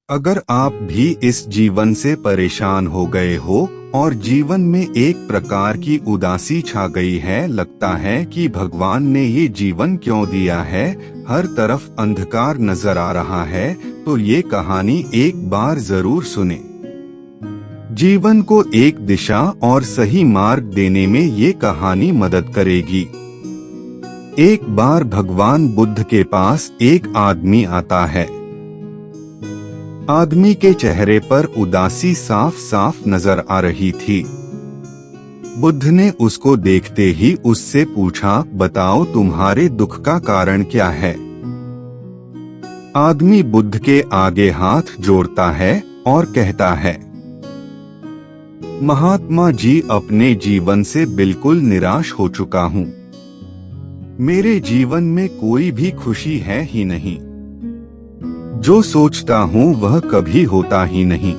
अगर आप भी इस जीवन से परेशान हो गए हो और जीवन में एक प्रकार की उदासी छा गई है, लगता है कि भगवान ने ये जीवन क्यों दिया है, हर तरफ अंधकार नजर आ रहा है, तो ये कहानी एक बार जरूर सुने। जीवन को एक दिशा और सही मार्ग देने में ये कहानी मदद करेगी। एक बार भगवान बुद्ध के पास एक आदमी आता है। आदमी के चेहरे पर उदासी साफ साफ नजर आ रही थी। बुद्ध ने उसको देखते ही उससे पूछा, बताओ तुम्हारे दुख का कारण क्या है। आदमी बुद्ध के आगे हाथ जोड़ता है और कहता है, महात्मा जी, अपने जीवन से बिल्कुल निराश हो चुका हूँ। मेरे जीवन में कोई भी खुशी है ही नहीं। जो सोचता हूँ वह कभी होता ही नहीं।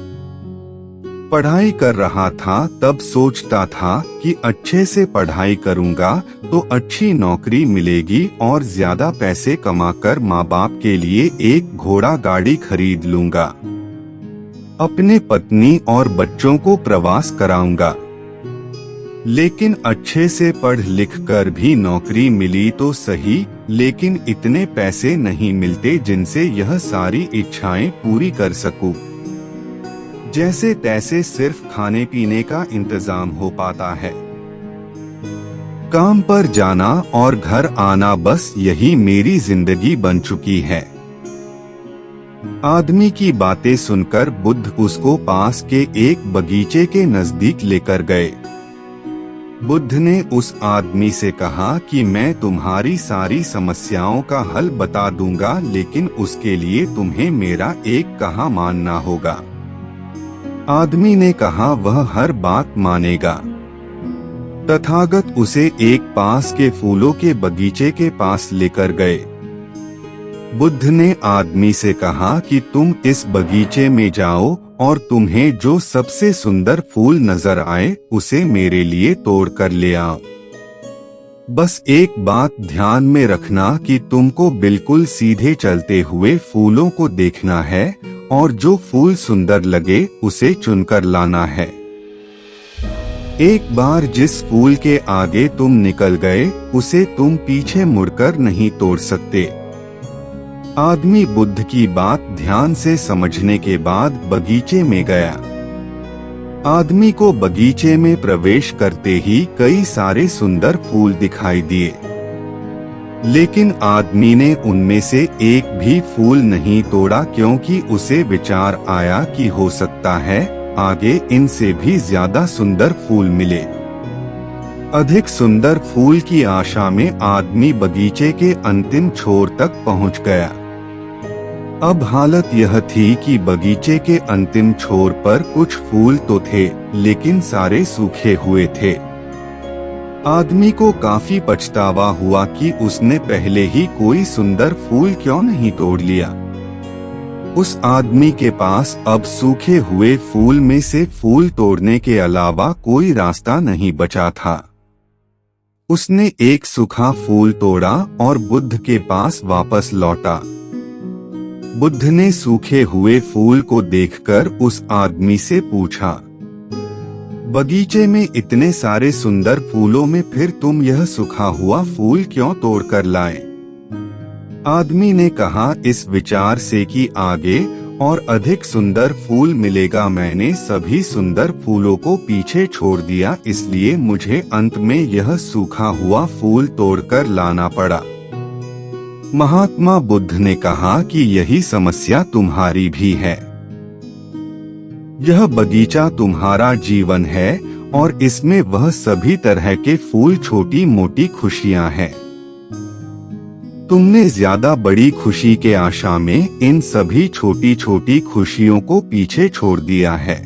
पढ़ाई कर रहा था तब सोचता था कि अच्छे से पढ़ाई करूँगा तो अच्छी नौकरी मिलेगी और ज्यादा पैसे कमाकर माँ बाप के लिए एक घोड़ा गाड़ी खरीद लूँगा। अपने पत्नी और बच्चों को प्रवास कराऊंगा। लेकिन अच्छे से पढ़ लिख कर भी नौकरी मिली तो सही, लेकिन इतने पैसे नहीं मिलते जिनसे यह सारी इच्छाएं पूरी कर सकूं। जैसे तैसे सिर्फ खाने पीने का इंतजाम हो पाता है। काम पर जाना और घर आना, बस यही मेरी जिंदगी बन चुकी है। आदमी की बातें सुनकर बुद्ध उसको पास के एक बगीचे के नजदीक लेकर गए। बुद्ध ने उस आदमी से कहा कि मैं तुम्हारी सारी समस्याओं का हल बता दूंगा, लेकिन उसके लिए तुम्हें मेरा एक कहा मानना होगा। आदमी ने कहा वह हर बात मानेगा। तथागत उसे एक पास के फूलों के बगीचे के पास लेकर गए। बुद्ध ने आदमी से कहा कि तुम इस बगीचे में जाओ और तुम्हें जो सबसे सुंदर फूल नजर आए उसे मेरे लिए तोड़ कर ले आओ। बस एक बात ध्यान में रखना कि तुमको बिल्कुल सीधे चलते हुए फूलों को देखना है और जो फूल सुंदर लगे उसे चुनकर लाना है। एक बार जिस फूल के आगे तुम निकल गए उसे तुम पीछे मुड़कर नहीं तोड़ सकते। आदमी बुद्ध की बात ध्यान से समझने के बाद बगीचे में गया। आदमी को बगीचे में प्रवेश करते ही कई सारे सुंदर फूल दिखाई दिए, लेकिन आदमी ने उनमें से एक भी फूल नहीं तोड़ा, क्योंकि उसे विचार आया कि हो सकता है आगे इनसे भी ज्यादा सुंदर फूल मिले। अधिक सुंदर फूल की आशा में आदमी बगीचे के अंतिम छोर तक पहुंच गया। अब हालत यह थी कि बगीचे के अंतिम छोर पर कुछ फूल तो थे, लेकिन सारे सूखे हुए थे। आदमी को काफी पछतावा हुआ कि उसने पहले ही कोई सुंदर फूल क्यों नहीं तोड़ लिया। उस आदमी के पास अब सूखे हुए फूल में से फूल तोड़ने के अलावा कोई रास्ता नहीं बचा था। उसने एक सूखा फूल तोड़ा और बुद्ध के पास वापस लौटा। बुद्ध ने सूखे हुए फूल को देखकर उस आदमी से पूछा, बगीचे में इतने सारे सुंदर फूलों में फिर तुम यह सूखा हुआ फूल क्यों तोड़कर लाए? आदमी ने कहा, इस विचार से कि आगे और अधिक सुंदर फूल मिलेगा, मैंने सभी सुंदर फूलों को पीछे छोड़ दिया, इसलिए मुझे अंत में यह सूखा हुआ फूल तोड़कर लाना पड़ा। महात्मा बुद्ध ने कहा कि यही समस्या तुम्हारी भी है। यह बगीचा तुम्हारा जीवन है और इसमें वह सभी तरह के फूल, छोटी मोटी खुशियां हैं। तुमने ज्यादा बड़ी खुशी के आशा में इन सभी छोटी छोटी खुशियों को पीछे छोड़ दिया है।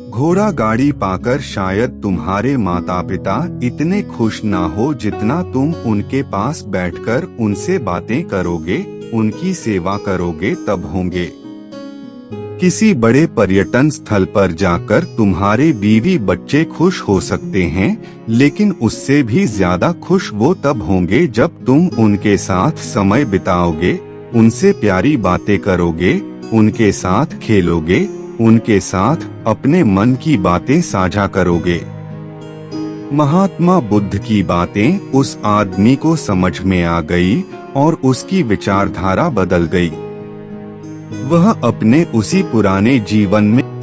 घोड़ा गाड़ी पाकर शायद तुम्हारे माता पिता इतने खुश ना हो जितना तुम उनके पास बैठकर उनसे बातें करोगे, उनकी सेवा करोगे तब होंगे। किसी बड़े पर्यटन स्थल पर जाकर तुम्हारे बीवी बच्चे खुश हो सकते हैं, लेकिन उससे भी ज्यादा खुश वो तब होंगे जब तुम उनके साथ समय बिताओगे, उनसे प्यारी बातें करोगे, उनके साथ खेलोगे, उनके साथ अपने मन की बातें साझा करोगे। महात्मा बुद्ध की बातें उस आदमी को समझ में आ गई और उसकी विचारधारा बदल गई। वह अपने उसी पुराने जीवन में